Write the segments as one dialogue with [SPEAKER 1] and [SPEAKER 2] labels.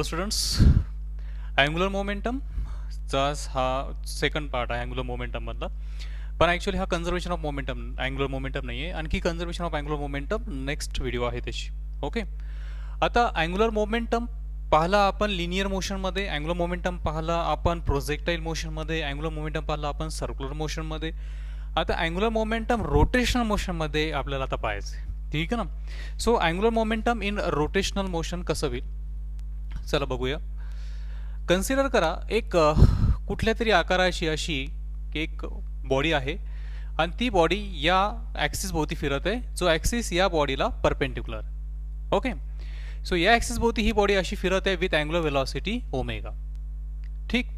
[SPEAKER 1] Hello students, angular मोमेंटमचा हा second part आहे angular मोमेंटममधला. पण ॲक्च्युली हा conservation of momentum angular momentum नाही आहे, आणखी conservation of angular momentum next video आहे त्याची. ओके, आता अँग्युलर मोमेंटम पाहिला आपण लिनियर मोशनमध्ये, अँग्युलर मोमेंटम पाहिला आपण प्रोजेक्टाईल मोशनमध्ये, अँग्युलर मोमेंटम पाहिला आपण सर्क्युलर मोशनमध्ये. आता अँग्युलर मोमेंटम रोटेशनल मोशनमध्ये आपल्याला आता पाहायचं आहे, ठीक आहे ना. So angular momentum in rotational motion कसं होईल, चला बघूया. कन्सिडर करा एक कुठल्या तरी आकाराची अशी एक बॉडी आहे आणि ती बॉडी या ॲक्सिस भोवती फिरत आहे, जो ॲक्सिस या बॉडीला परपेंडिक्युलर. ओके, सो या ॲक्सिस भोवती ही बॉडी अशी फिरत आहे विथ अँग्युलर वेलॉसिटी ओमेगा. ठीक,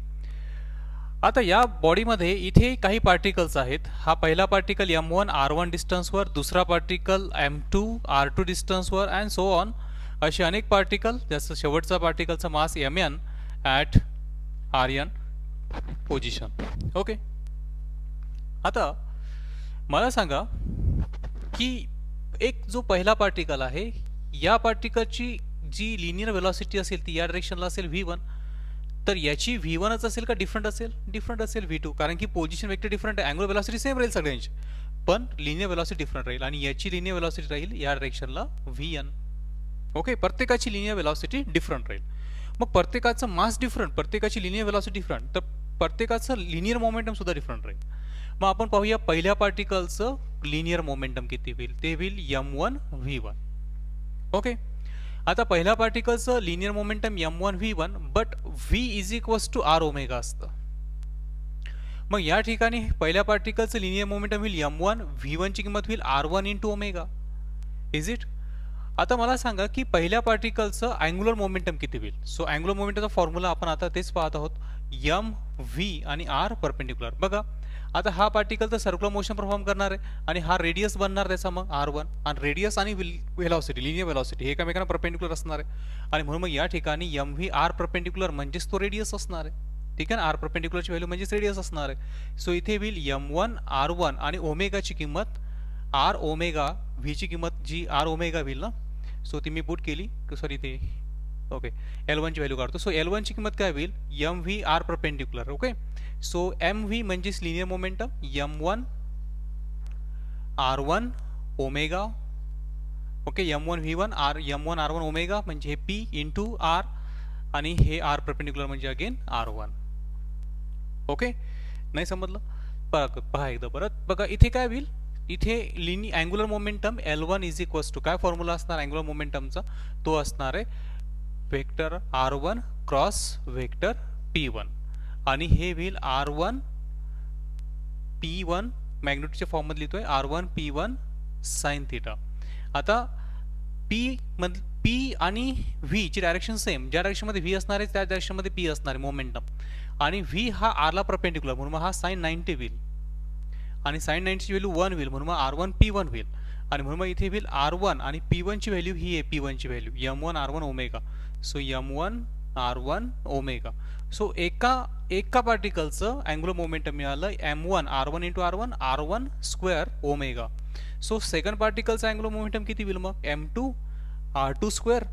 [SPEAKER 1] आता या बॉडीमध्ये इथे काही पार्टिकल्स आहेत. हा पहिला पार्टिकल m1 r1 डिस्टन्सवर, दुसरा पार्टिकल m2 r2 डिस्टन्सवर अँड सो ऑन, असे अनेक पार्टिकल, जसं शेवटचा पार्टिकलचा mass mn at rn position. Okay, आता मला सांगा की एक जो पहिला पार्टिकल आहे, या पार्टिकलची जी लिनियर वेलॉसिटी असेल ती या डायरेक्शनला असेल v1, तर याची v1च असेल का डिफरंट असेल? डिफरंट असेल v2, कारण की पोझिशन वेक्टर डिफरंट आहे. अँग्युलर वेलॉसिटी सेम राहील सगळ्यांची, पण लिनियर वेलॉसिटी डिफरंट राहील आणि याची लिनियर वेलॉसिटी राहील या डायरेक्शनला vn. ओके, प्रत्येकाची लिनियर वेलॉसिटी डिफरंट राहील. मग प्रत्येकाचं मास डिफरंट, प्रत्येकाची लिनियर वेलॉसिटी डिफरंट, तर प्रत्येकाचं लिनियर मोमेंटम सुद्धा डिफरंट राहील. मग आपण पाहूया पहिल्या पार्टिकलचं लिनियर मोमेंटम किती होईल. ते होईल m1 v1. ओके, आता पहिल्या पार्टिकलचं linear momentum m1 v1, but v is equals to r omega असतं. मग या ठिकाणी पहिल्या पार्टिकलचं लिनियर मोमेंटम होईल m1, v1 ची किंमत होईल r1 into omega. Is it? आता मला सांगा की पहिल्या पार्टिकलचं अँग्युलर मोमेंटम किती होईल. सो अँग्युलर मोमेंटमचा फॉर्म्युला आपण आता तेच पाहत आहोत, m v आणि r परपेंडिक्युलर. बघा, आता हा पार्टिकल तर सर्क्युलर मोशन परफॉर्म करणार आहे आणि हा रेडियस बनणार त्याचा मग r1, आणि रेडियस आणि वेलॉसिटी, लिनियर वेलॉसिटी हे एकमेकांना परपेंडिक्युलर असणार आहे, आणि म्हणून मग या ठिकाणी m v r परपेंडिक्युलर म्हणजेच तो रेडियस असणार आहे. ठीक आहे ना, r परपेंडिक्युलरची व्हॅल्यू म्हणजेच रेडियस असणार आहे. सो इथे होईल m1 r1 आणि ओमेगाची किंमत r ओमेगा, v ची किंमत जी r ओमेगा होईल ना, सो ती मी पुट केली, सॉरी ते ओके L1 ची व्हॅल्यू काढतो. सो L1 ची किंमत काय होईल, M V R perpendicular. Okay, so M V म्हणजेच linear momentum m1 r1 omega. Okay, m1 v1 r m1 r1 omega म्हणजे हे p इंटू r, आणि हे r परपेंडिक्युलर म्हणजे अगेन r1. ओके, नाही समजलं? पहा एकदा परत बघा, इथे काय होईल, इथे angular momentum L1 is equals to काय फॉर्म्युला असणार अँग्युलर मोमेंटमचा, तो असणार आहे vector r1 cross vector p1, आणि हे होईल r1 p1 मॅग्निट्यूडच्या फॉर्ममध्ये लिहितोय r1 p1 साइन थिटा. आता p आणि v ची डायरेक्शन सेम, ज्या डायरेक्शनमध्ये v असणार आहे त्या डायरेक्शनमध्ये p असणार आहे मोमेंटम, आणि v हा r ला परपेंडिक्युलर म्हणून हा साइन 90 होईल, आणि साइन 90 ची व्हॅल्यू 1 होईल म्हणून r1 p1 होईल, आणि म्हणून इथे होईल r1 आणि p1 ची व्हॅल्यू ही आहे, p1 ची value m1 r1 omega. So m1 r1 omega. So एका पार्टिकलचं अँग्युलर मोमेंटम मिळालं m1 r1 into r1 r1 square omega. So second पार्टिकलचं अँग्युलर मोमेंटम किती होईल मग, m2 r2 square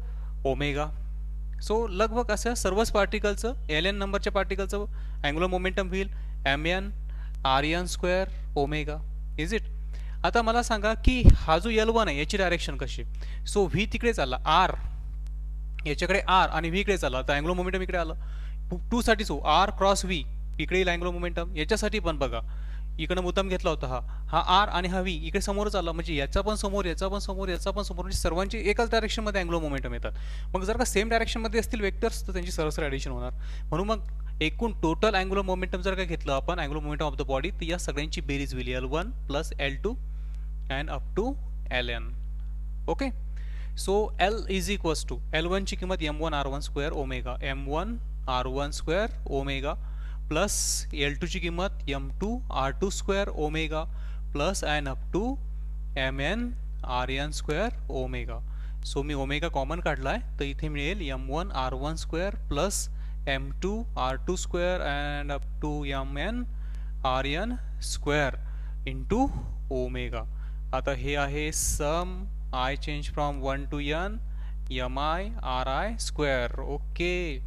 [SPEAKER 1] omega. So लगभग असं सर्वच पार्टिकलचं ln नंबरच्या पार्टिकलचं अँग्युलर मोमेंटम होईल mn rn square omega. Is it? आता मला सांगा की हा जो L1 आहे याची डायरेक्शन कशी. सो v तिकडे चालला, r याच्याकडे r आणि v इकडे चालला, तर अँग्युलर मोमेंटम इकडे आलं. 2 साठी सो r क्रॉस v इकडे येईल अँग्युलर मोमेंटम. याच्यासाठी पण बघा, इकडे मुद्दाम घेतला होता हा r आणि हा v इकडे समोरच आला, म्हणजे याचा पण समोर, याचा पण समोर, याचा पण समोर, म्हणजे सर्वांची एकाच डायरेक्शनमध्ये अँग्युलर मोमेंटम येतात. मग जर का सेम डायरेक्शनमध्ये असतील वेक्टर्स तर त्यांची सरळ ॲडिशन होणार. म्हणून मग एकूण टोटल अँग्युलर मोमेंटम जर का घेतलं आपण angular momentum of the body, तर या सगळ्यांची बेरीज होईल L1 plus L2 and up to Ln. Okay, so L is equals to L1 ची किंमत m1 r1 square omega, m1 r1 square omega, plus L2 ची किंमत m2 r2 square omega, plus and up to mn rn square omega. So मी omega common काढला आहे, तर इथे मिळेल m1 r1 square plus m2 r2 square and up to mn rn square into omega. आता हे आहे sum I change from 1 to n mI/RI². Okay,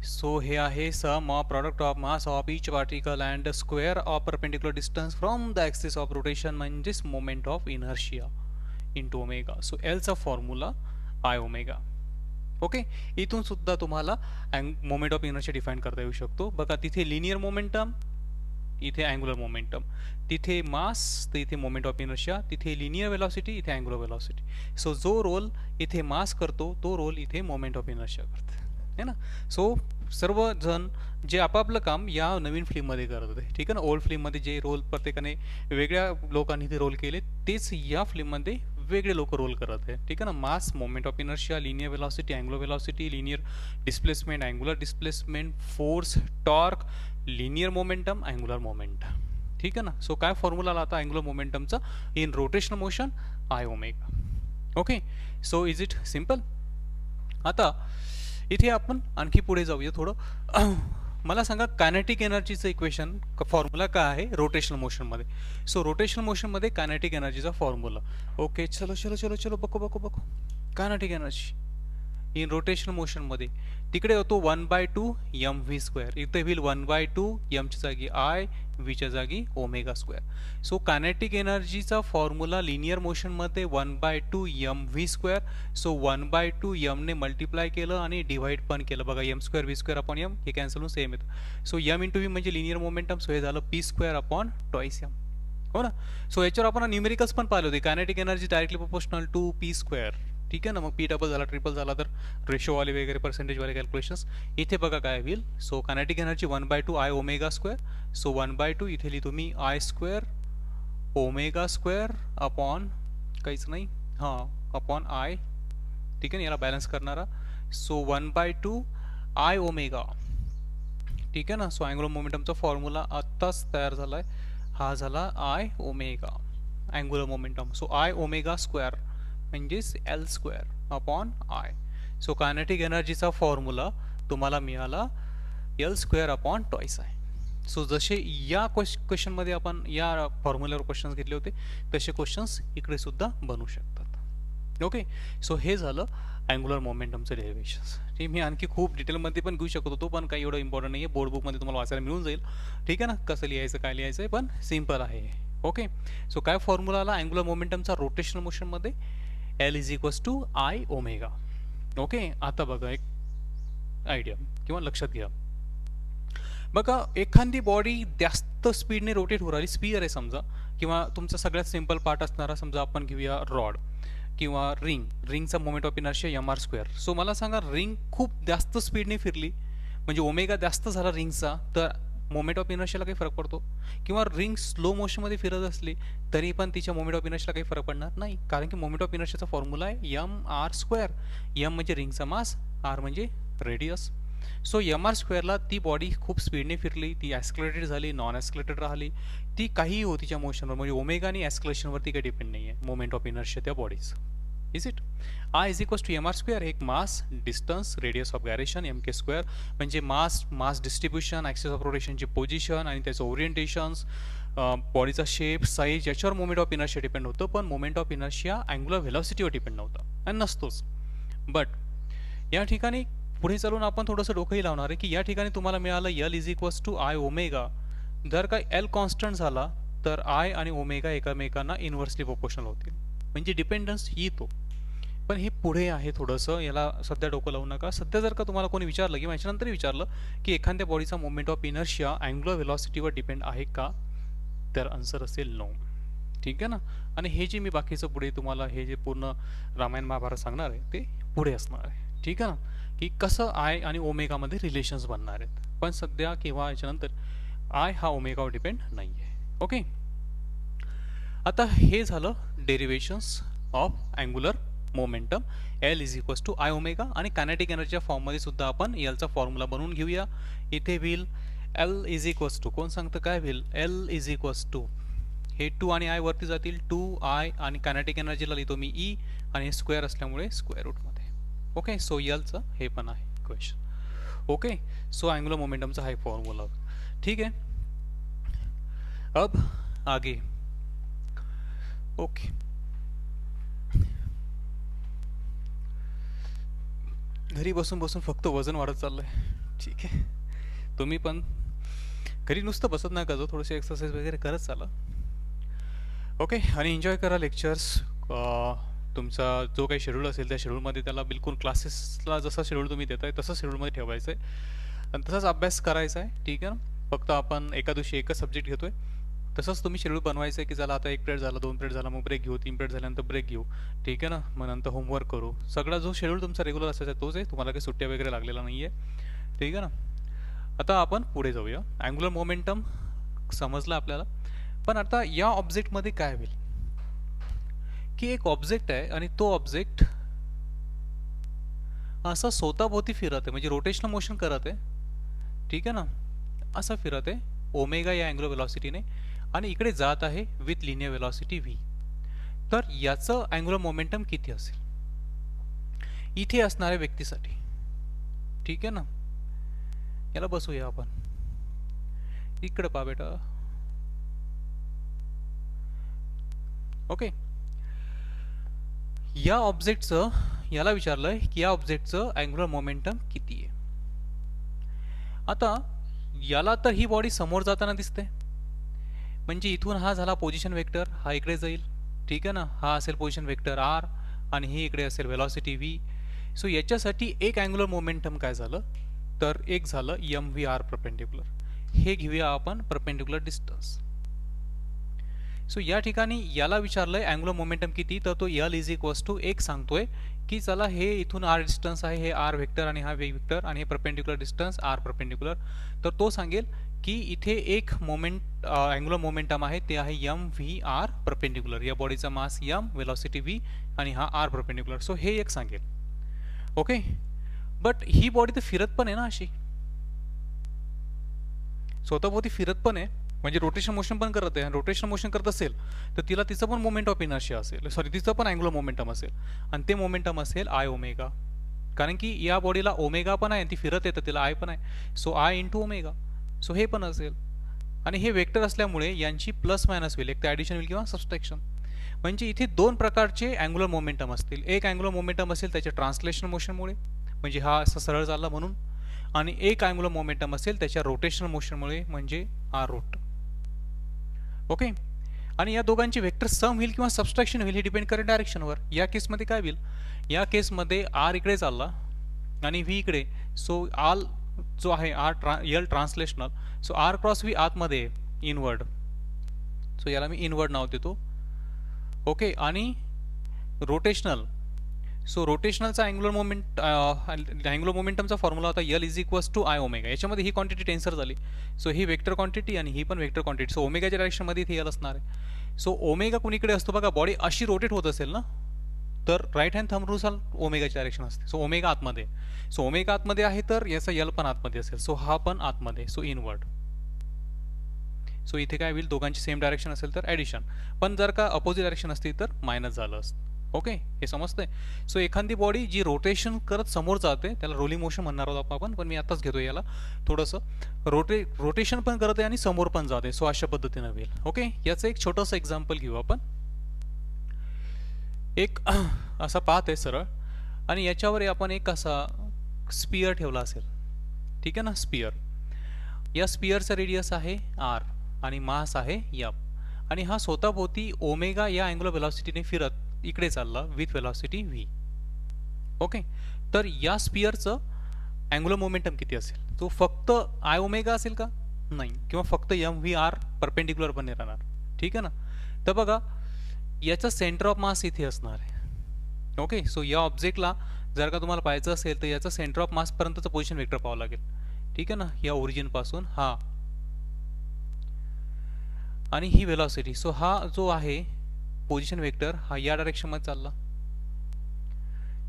[SPEAKER 1] so हे आहे sum of product of mass of each particle and square of perpendicular distance from the axis of rotation, म्हणजेच moment of inertia into omega. So एलचा formula I omega. Okay, इथून सुद्धा तुम्हाला moment of inertia define करता येऊ शकतो. बघा, तिथे लिनियर मोमेंटम, इथे अँग्युलर मोमेंटम, तिथे मास तर इथे मोमेंट ऑफ इनर्शिया, तिथे लिनियर वेलॉसिटी, इथे अँग्युलर वेलॉसिटी. सो जो रोल इथे मास करतो तो रोल इथे मोमेंट ऑफ इनर्शिया करते, है ना. सो सर्वजण जे आपापलं काम या नवीन फिल्ममध्ये करत होते, ठीक आहे ना. ओल्ड फिल्ममध्ये जे रोल प्रत्येकाने वेगळ्या लोकांनी ते रोल केले, तेच या फिल्ममध्ये वेगळे लोक रोल करत आहे, ठीक आहे ना. Mass, moment of inertia, linear velocity, angular velocity, linear displacement, angular displacement, force, torque, linear momentum, angular momentum, ठीक आहे ना. सो काय फॉर्म्युला आला आता अँग्युलर मोमेंटमचा in rotational motion I omega. Okay, so is it simple. आता इथे आपण आणखी पुढे जाऊया थोडं. मला सांगा कायनेटिक एनर्जीचं इक्वेशन फॉर्म्युला काय आहे रोटेशनल मोशनमध्ये. सो रोटेशनल मोशनमध्ये कायनेटिक एनर्जीचा फॉर्म्युला. ओके, चलो चलो चलो चलो बघू. कायनेटिक एनर्जी इन रोटेशनल मोशनमध्ये तिकडे होतो 1/2 mv². इथे होईल 1/2 mच्या जागी आय, व्हीच्या जागी ओमेगा स्क्वेअर. सो कायनेटिक एनर्जीचा फॉर्म्युला लिनियर मोशनमध्ये 1/2 mv². सो 1/2 mने मल्टिप्लाय केलं आणि डिवाइड पण केलं. बघा, m² v² अपॉन m हे कॅन्सल होऊन सेम येतं. सो m इंटू v म्हणजे लिनियर मोमेंटम. सो हे झालं p² अपॉन ट्वाइस m, हो ना. सो याच्यावर आपण न्यूमेरिकल्स पण पाहिले होते. Kinetic energy directly proportional to p², ठीक आहे ना. मग पी डबल झाला, ट्रिपल झाला तर रेशोवाले वगैरे पर्सेंटेजवाले कॅल्क्युलेशन्स. इथे बघा काय होईल. So kinetic energy 1/2 I omega square. So 1/2 इथे लिहितो मी I square omega square upon काहीच नाही, हां, अपॉन आय, ठीक आहे ना. याला बॅलन्स करणारा. सो 1/2 आय ओमेगा, ठीक आहे ना. सो अँग्युलर मोमेंटमचा फॉर्म्युला आत्ताच तयार झाला आहे. हा झाला I omega angular momentum. So I omega square म्हणजेच L² upon I. So kinetic एनर्जीचा फॉर्म्युला तुम्हाला मिळाला L² अपॉन ट्वाइस आहे. सो जसे या क्वेश्चनमध्ये आपण या फॉर्म्युल्यावर क्वेश्चन्स घेतले होते, तसे क्वेश्चन्स इकडे सुद्धा बनवू शकतात. ओके, सो हे झालं अँग्युलर मोमेंटमचं डेरिव्हेशन्स. ठीक, मी आणखी खूप डिटेलमध्ये पण घेऊ शकत होतो, पण काही एवढं इम्पॉर्टंट नाही आहे. बोर्ड बुकमध्ये तुम्हाला वाचायला मिळून जाईल, ठीक आहे ना. कसं लिहायचं, काय लिहायचं आहे, पण सिम्पल आहे. ओके, सो काय फॉर्म्युला आला अँग्युलर मोमेंटमचा रोटेशनल मोशनमध्ये L is equals to I omega. Okay, आता बघा एक आयडिया किंवा लक्षात घ्या. बघा, एखादी बॉडी जास्त स्पीडने रोटेट होऊ राहिली, स्पीअर आहे समजा, किंवा तुमचा सगळ्यात सिम्पल पार्ट असणारा समजा आपण घेऊया रॉड किंवा रिंगचा moment of inertia mr². So मला सांगा, रिंग खूप जास्त स्पीडने फिरली म्हणजे ओमेगा जास्त झाला रिंगचा, तर मोमेंट ऑफ इनर्शियाला काही फरक पडतो? किंवा रिंग स्लो मोशनमध्ये फिरत असली तरी पण तिच्या मोमेंट ऑफ इनर्शियाला काही फरक पडणार नाही, कारण की मोमेंट ऑफ इनर्शियाचा फॉर्म्युला आहे mr². m म्हणजे रिंगचा मास, r म्हणजे रेडियस. सो mr² ती बॉडी खूप स्पीडने फिरली, ती ॲस्क्युलेटेड झाली, नॉन ॲस्क्युलेटेड राहिली, ती काहीही हो तिच्या मोशनवर, म्हणजे ओमेगा आणि ॲस्क्युलेशनवरती काही डिपेंड नाही आहे मोमेंट ऑफ इनर्शिया त्या बॉडीचं. Is it? I is equals to mr². एक mass, distance, radius of gyration mk², म्हणजे मास डिस्ट्रीब्युशन, ॲक्सिस ऑफ रोटेशनची पोझिशन आणि त्याचं ओरिएंटेशन्स, बॉडीचा शेप, साईज, याच्यावर मोमेंट ऑफ इनर्शिया डिपेंड होतं. पण मोमेंट ऑफ इनर्शिया अँग्युलर व्हेलॉसिटीवर डिपेंड नव्हता आणि नसतोच. बट या ठिकाणी पुढे चालून आपण थोडंसं डोकंही लावणार आहे की या ठिकाणी तुम्हाला मिळालं L is equals to I omega. जर का L कॉन्स्टंट झाला तर आय आणि ओमेगा एकमेकांना इन्व्हर्सली प्रोपोर्शनल होतील, म्हणजे डिपेंडन्स येतो. पण हे पुढे आहे थोडंसं, याला सध्या डोकं लावू नका. सध्या जर का तुम्हाला कोणी विचारलं किंवा याच्यानंतरही विचारलं की एखाद्या बॉडीचा मोमेंट ऑफ इनर्शिया अँग्युलर व्हेलॉसिटीवर डिपेंड आहे का, तर आन्सर असेल नो. ठीक आहे ना. आणि हे जे मी बाकीचं पुढे तुम्हाला हे जे पूर्ण रामायण महाभारत सांगणार आहे ते पुढे असणार आहे, ठीक आहे ना, की कसं आय आणि ओमेगामध्ये रिलेशन्स बनणार आहेत. पण सध्या किंवा याच्यानंतर आय हा ओमेगावर डिपेंड नाही आहे. ओके, आता हे झालं derivations of angular momentum. L is equals to I omega. आणि कायनेटिक एनर्जीच्या फॉर्ममध्ये सुद्धा आपण Lचा फॉर्म्युला बनवून घेऊया. इथे होईल L इज इक्वल्स टू, कोण सांगतं काय होईल, L इज इक्वल्स टू, हे 2 आणि आय वरती जातील, 2i आणि कायनेटिक एनर्जीला लिहितो मी E आणि हे स्क्वेअर असल्यामुळे स्क्वेअर रूटमध्ये. ओके, सो Lचं हे पण आहे इक्वेशन. ओके, सो अँग्युलर मोमेंटमचा हा फॉर्म्युला. ठीक है, अब आगे. ओके, घरी बसून बसून फक्त वजन वाढत चाललं आहे. ठीक आहे, तुम्ही पण घरी नुसतं बसत नका जाऊ, थोडीशी एक्सरसाइज वगैरे करत चाला. ओके, आणि एन्जॉय करा लेक्चर्स. तुमचा जो काही शेड्यूल असेल त्या शेड्यूलमध्ये त्याला बिलकुल क्लासेसला जसा शेड्यूल तुम्ही देताय तसं शेड्यूलमध्ये ठेवायचं आहे आणि तसाच अभ्यास करायचा आहे. ठीक आहे ना, फक्त आपण एका दिवशी एकच सब्जेक्ट घेतोय, तसंच तुम्ही शेड्यूल बनवायचं आहे की चला आता 1 पिरियड झाला, 2 पिरियड झाला, मग ब्रेक घेऊ, 3 पिरियड झाल्यानंतर ब्रेक घेऊ. ठीक आहे ना, मग नंतर होमवर्क करू. सगळा जो शेड्यूल तुमचा रेग्युलर असायचा तोच आहे, तुम्हाला काही सुट्ट्या वगैरे लागलेला नाही आहे. ठीक आहे ना. आता आपण पुढे जाऊया. अँग्युलर मोमेंटम समजलं आपल्याला, पण आता या ऑब्जेक्टमध्ये काय होईल की एक ऑब्जेक्ट आहे आणि तो ऑब्जेक्ट असा स्वतःभोवती फिरत आहे, म्हणजे रोटेशनल मोशन करत आहे. ठीक आहे ना, असं फिरत आहे ओमेगा या अँग्युलर वेलॉसिटीने आणि इकडे जात आहे विथ लिनियर वेलॉसिटी व्ही. तर याचं अँग्युलर मोमेंटम किती असेल इथे असणाऱ्या व्यक्तीसाठी? ठीक आहे ना, याला बसूया आपण. इकडे पहा बेटा. ओके, या ऑब्जेक्टचं, याला विचारलंय की या ऑब्जेक्टचं अँग्युलर मोमेंटम किती आहे. आता याला तर ही बॉडी समोर जाताना दिसते, म्हणजे इथून हा झाला पोझिशन वेक्टर, हा इकडे जाईल. ठीक आहे ना, हा असेल पोझिशन वेक्टर आर आणि ही इकडे असेल वेलॉसिटी व्ही. सो याच्यासाठी एक अँग्युलर मोमेंटम काय झालं तर एक झालं एम व्ही आर परपेंडिक्युलर. हे घेऊया आपण परपेंडिक्युलर डिस्टन्स. सो या ठिकाणी याला विचारलंय अँग्युलर मोमेंटम किती, तर तो यल इज इक्वल्स टू एक सांगतोय की चला हे इथून आर डिस्टन्स आहे, हे आर वेक्टर आणि हा व्ही वेक्टर आणि हे परपेंडिक्युलर डिस्टन्स आर परपेंडिक्युलर. तर तो सांगेल की इथे एक मोमेंट अँग्युलर मोमेंटम आहे ते आहे एम व्ही आर परपेंडिक्युलर. या बॉडीचा मास एम, वेलॉसिटी व्ही आणि हा आर परपेंडिक्युलर. सो हे एक सांगेल. ओके, बट ही बॉडी तर फिरत पण आहे ना, अशी स्वतःभोवती फिरत पण आहे, म्हणजे रोटेशन मोशन पण करत आहे. रोटेशन मोशन करत असेल तर तिला तिचं पण मोमेंट ऑफ इनर्शिया असेल, सॉरी तिचं पण अँग्युलर मोमेंटम असेल आणि ते मोमेंटम असेल आय ओमेगा. कारण की या बॉडीला ओमेगा पण आहे आणि ती फिरत येतं, तिला आय पण आहे. So I into omega. So हे पण असेल आणि हे वेक्टर असल्यामुळे यांची प्लस मायनस होईल, एक तर ॲडिशन होईल किंवा सबस्ट्रॅक्शन. म्हणजे इथे दोन प्रकारचे अँग्युलर मोमेंटम असतील. एक अँग्युलर मोमेंटम असेल त्याच्या ट्रान्सलेशन मोशनमुळे, म्हणजे हा असा सरळ चालला म्हणून, आणि एक अँग्युलर मोमेंटम असेल त्याच्या रोटेशनल मोशनमुळे, म्हणजे आर रोट. ओके, आणि या दोघांची वेक्टर सम होईल किंवा सबस्ट्रॅक्शन होईल, हे डिपेंड करेल डायरेक्शनवर. या केसमध्ये काय होईल, या केसमध्ये आर इकडे चालला आणि व्ही इकडे. सो आल जो आहे R L translational, so R cross V आतमध्ये इनवर्ड. सो याला मी इनवर्ड नाव देतो. ओके, आणि रोटेशनल, सो रोटेशनलचा अँग्युलर मोमेंट अँग्युलर मोमेंटमचा फॉर्म्युला होता L is equals to I omega. याच्यामध्ये ही क्वांटिटी टेन्सर झाली. सो ही वेक्टर क्वांटिटी आणि ही पण वेक्टर क्वांटिटी. सो ओमेगाच्या डायरेक्शनमध्ये इथे यल असणार आहे. सो ओमेगा कुणीकडे असतो बघा, बॉडी अशी रोटेट होत असेल ना, तर राईट हँड थंब रूल ओमेगाची डायरेक्शन असते. सो ओमेगा आतमध्ये, सो ओमेगा आतमध्ये आहे तर याचा यल पण आतमध्ये असेल. सो हा पण आतमध्ये, सो इनवर्ड. सो इथे काय होईल, दोघांची सेम डायरेक्शन असेल तर ॲडिशन, पण जर का अपोजिट डायरेक्शन असती तर मायनस झालं असतं. ओके, हे समजतंय. सो एखादी बॉडी जी रोटेशन करत समोर जाते त्याला रोलिंग मोशन म्हणणार आहोत आपण, पण मी आताच घेतो याला थोडंसं. रोटेशन पण करत आहे आणि समोर पण जाते. सो अशा पद्धतीनं होईल. ओके, याचं एक छोटंसं एक्झाम्पल घेऊ आपण. एक असा पाथ आहे सरळ आणि याच्यावर आपण एक असा स्पियर ठेवला असेल. ठीक आहे ना, स्पियर. या स्पियरचा रेडियस आहे आर आणि मास आहे एम, आणि हा स्वतःभोवती ओमेगा या अँग्युलर वेलॉसिटीने फिरत इकडे चालला विथ वेलॉसिटी व्ही. ओके, तर या स्पियरचं अँग्युलर मोमेंटम किती असेल, तो फक्त आय ओमेगा असेल का, नाही, किंवा फक्त एम व्ही आर परपेंडिक्युलर पण नाही राहणार. ठीक आहे ना, तर बघा याचा सेंटर ऑफ मास इथे असणार आहे. ओके, सो या ऑब्जेक्टला जर का तुम्हाला पाहायचं असेल तर याचा सेंटर ऑफ मास पर्यंतचं पोझिशन वेक्टर पाहावं लागेल. ठीक आहे ना, या ओरिजिन पासून हा आणि ही वेलॉसिटी. सो हा जो आहे पोझिशन वेक्टर हा या डायरेक्शनमध्ये चालला.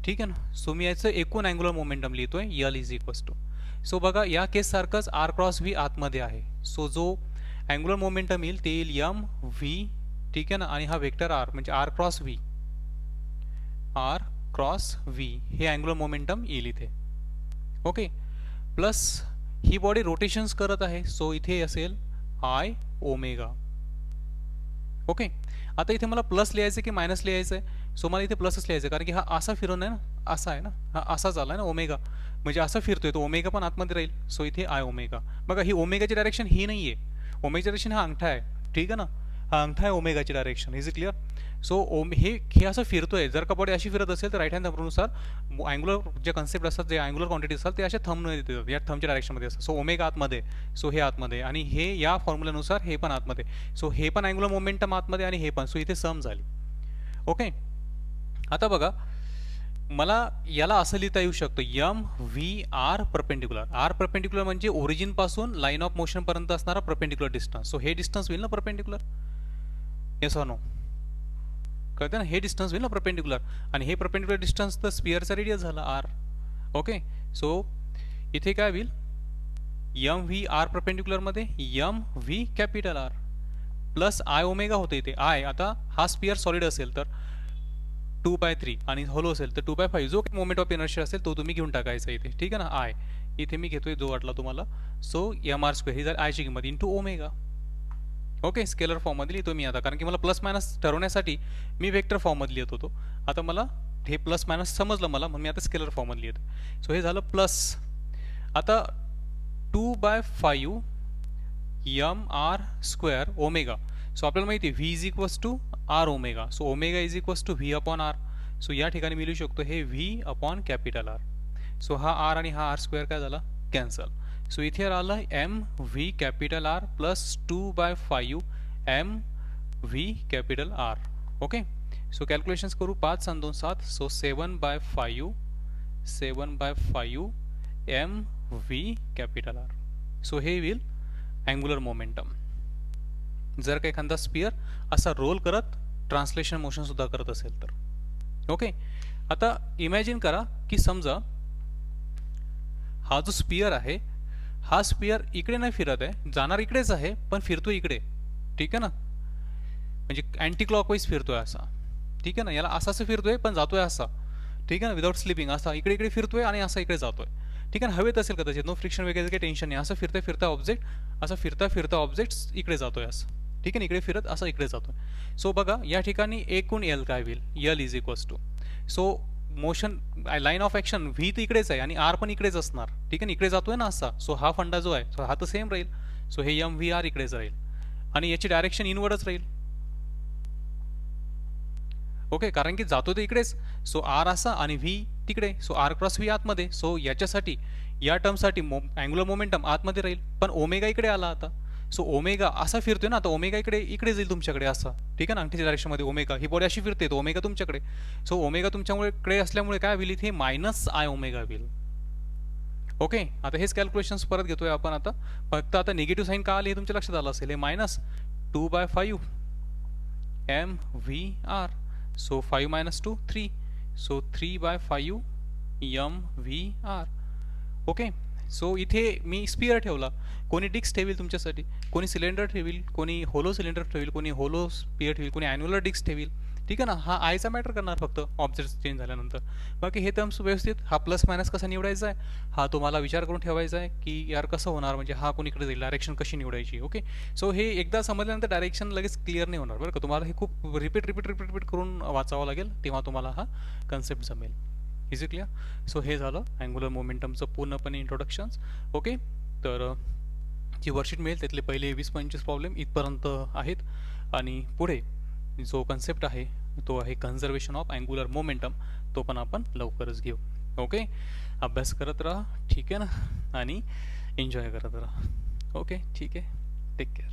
[SPEAKER 1] ठीक आहे ना, सो मी याचं एकूण अँग्युलर मोमेंटम लिहितोय L is equals to. So बघा या केस सारखंच आर क्रॉस व्ही आतमध्ये आहे. सो जो अँग्युलर मोमेंटम येईल ते येईल एम व्ही. ठीक आहे ना, आणि हा वेक्टर आर म्हणजे R cross V, R cross V हे अँग्युलर मोमेंटम येईल इथे. ओके, प्लस ही बॉडी रोटेशन्स करत आहे, सो इथे असेल आय ओमेगा. ओके, आता इथे मला प्लस लिहायचं की मायनस लिहायचं आहे, सो मला इथे प्लसच लिहायचं कारण की हा असा फिरून आहे ना, असा आहे ना, हा असा झाला ना ओमेगा, म्हणजे असं फिरतोय तो ओमेगा पण आतमध्ये राहील. सो इथे आय ओमेगा. बघा ही ओमेगाची डायरेक्शन ही नाही आहे, ओमेगाची डायरेक्शन हा अंगठा आहे, ठीक आहे ना, हा अंगठा आहे ओमेगाची direction. Is it clear? So हे असं फिरतोय. जर का बॉडी अशी फिरत असेल तर राईट हँड थंबनुसार अँग्युलर जे कन्सेप्ट असतात, जे अँग्युलर क्वांटिटी असतात ते अशा थंबमध्ये देतात, या थंबच्या डायरेक्शनमध्ये असतात. सो ओमेगा आतमध्ये, सो हे आतमध्ये, आणि हे या फॉर्म्युल्यानुसार हे पण आतमध्ये. सो हे पण अँग्युलर मोमेंटम आतमध्ये आणि हे पण. सो इथे सम झाली. ओके, आता बघा मला याला असं लिहिता येऊ शकतं M V R perpendicular. R perpendicular म्हणजे ओरिजिन पासून लाईन ऑफ मोशन पर्यंत असणारा परपेंडिक्युलर डिस्टन्स. सो हे डिस्टन्स होईल ना परपेंडिक्युलर, येस ऑर नो? कळतं ना, हे डिस्टन्स होईल ना परपेंडिक्युलर, आणि हे परपेंडिक्युलर डिस्टन्स तर स्पिअरचा रेडियस झाला आर. ओके, सो इथे काय होईल, एम व्ही आर परपेंडिक्युलरमध्ये M V capital R plus I omega होते इथे. आय, आता हा स्पिअर सॉलिड असेल तर 2/3 आणि होलो असेल तर 2/5. जो काही मोमेंट ऑफ इनर्शिया असेल तो तुम्ही घेऊन टाकायचा इथे, ठीक आहे ना. आय इथे मी घेतोय जो वाटला तुम्हाला. सो एम आर स्क्वेअर ही झाली आयची किंमत इंटू ओमेगा. ओके, स्केलर फॉर्ममध्ये लिहितो मी आता, कारण की मला प्लस मायनस ठरवण्यासाठी मी वेक्टर फॉर्ममध्ये लिहित होतो. आता मला हे प्लस मायनस समजलं मला, म्हणून मी आता स्केलर फॉर्ममध्ये लिहितो. सो हे झालं प्लस. आता 2/5 M R square omega. So आपल्याला माहिती आहे V is equals to R omega. So omega is equals to V upon R. So या ठिकाणी मी लिहू शकतो हे V upon capital R. So हा आर आणि हा आर स्क्वेअर काय झाला, कॅन्सल. सो इथे आलं M V capital R plus 2/5 M V capital R. Okay, so calculations करू. 5 आणि 2 7. So 7/5 M V capital R. So हे विल अँग्युलर मोमेंटम. जर का एखादा स्पिअर असा रोल करत ट्रान्सलेशन मोशन सुद्धा करत असेल तर. ओके, आता इमॅजिन करा की समजा हा जो स्पिअर आहे, हा स्पिअर इकडे नाही फिरत आहे, जाणार इकडेच आहे पण फिरतोय इकडे, ठीक आहे ना, म्हणजे अँटी क्लॉकवाईज फिरतोय असा, ठीक आहे ना. याला असं फिरतोय पण जातोय असा, ठीक आहे ना, विदाउट स्लिपिंग असा इकडे इकडे फिरतोय आणि असा इकडे जातोय, ठीक आहे ना. हवेत असेल कदाचित, नो फ्रिक्शन वगैरे काही टेन्शन नाही. असं फिरता फिरता ऑब्जेक्ट, असं फिरता फिरता ऑब्जेक्ट इकडे जातोय असं, ठीक आहे ना, इकडे फिरत असं इकडे जातोय. सो बघा या ठिकाणी एकूण एल काय होईल, L is equals to, so motion line of action V तर इकडेच आहे आणि आर पण इकडेच असणार, ठीक आहे ना, इकडे जातोय ना असा. सो हा फंडा जो आहे सो हा तर सेम राहील. सो हे एम व्ही आर इकडेच राहील आणि याची डायरेक्शन इनवर्डच राहील. ओके, कारण की जातो ते इकडेच. सो आर असा आणि व्ही तिकडे, सो आर क्रॉस व्ही आतमध्ये. सो याच्यासाठी या टर्मसाठी अँग्युलर मोमेंटम आतमध्ये राहील, पण ओमेगा इकडे आला आता. सो ओमेगा असा फिरतोय ना, आता ओमेगा इकडे जाईल तुमच्याकडे असा, ठीक आहे ना, अंगठीच्या डायरेक्शनमध्ये ओमेगा, ही बॉडी अशी फिरते तर ओमेगा तुमच्याकडे. सो ओमेगा तुमच्यामुळे कडे असल्यामुळे काय होईल इथे मायनस आय ओमेगा होईल. ओके, आता हेच कॅल्क्युलेशन्स परत घेतोय आपण आता. फक्त आता निगेटिव्ह साईन का आली हे तुमच्या लक्षात आलं असेल. हे minus 2/5 M V R. So 5 minus 2 3. So 3/5 M V R. Okay, so इथे मी स्पिअर ठेवला. कोणी डिस्क ठेवील तुमच्यासाठी, कोणी सिलेंडर ठेवील, कोणी होलो सिलेंडर ठेवील, कोणी होलो स्पिअर ठेवील, कोणी ॲन्युलर डिस्क ठेवील, ठीक आहे ना. हा आयचा मॅटर करणार फक्त ऑब्जेक्ट चेंज झाल्यानंतर. बाकी हे टर्म्स व्यवस्थित. हा प्लस मायनस कसा निवडायचा आहे हा तुम्हाला विचार करून ठेवायचा आहे की यार कसं होणार, म्हणजे हा कोणीकडे जाईल, डायरेक्शन कशी निवडायची. ओके, सो हे एकदा समजल्यानंतर डायरेक्शन लगेच क्लिअर नाही होणार बरं का. तुम्हाला हे खूप रिपीट करून वाचावं लागेल, तेव्हा तुम्हाला हा कन्सेप्ट जमेल. Is it clear? सो हे झालं अँग्युलर मोमेंटमचं पूर्णपणे इंट्रोडक्शन्स. ओके, तर जी वर्कशीट मिळेल त्यातले पहिले 20-25 प्रॉब्लेम इथपर्यंत आहेत, आणि पुढे जो कन्सेप्ट आहे तो आहे कन्झर्वेशन ऑफ अँग्युलर मोमेंटम. तो पण आपण लवकरच घेऊ. ओके, अभ्यास करत राहा, ठीक आहे ना, आणि एन्जॉय करत राहा. ओके, ठीक आहे, टेक केअर.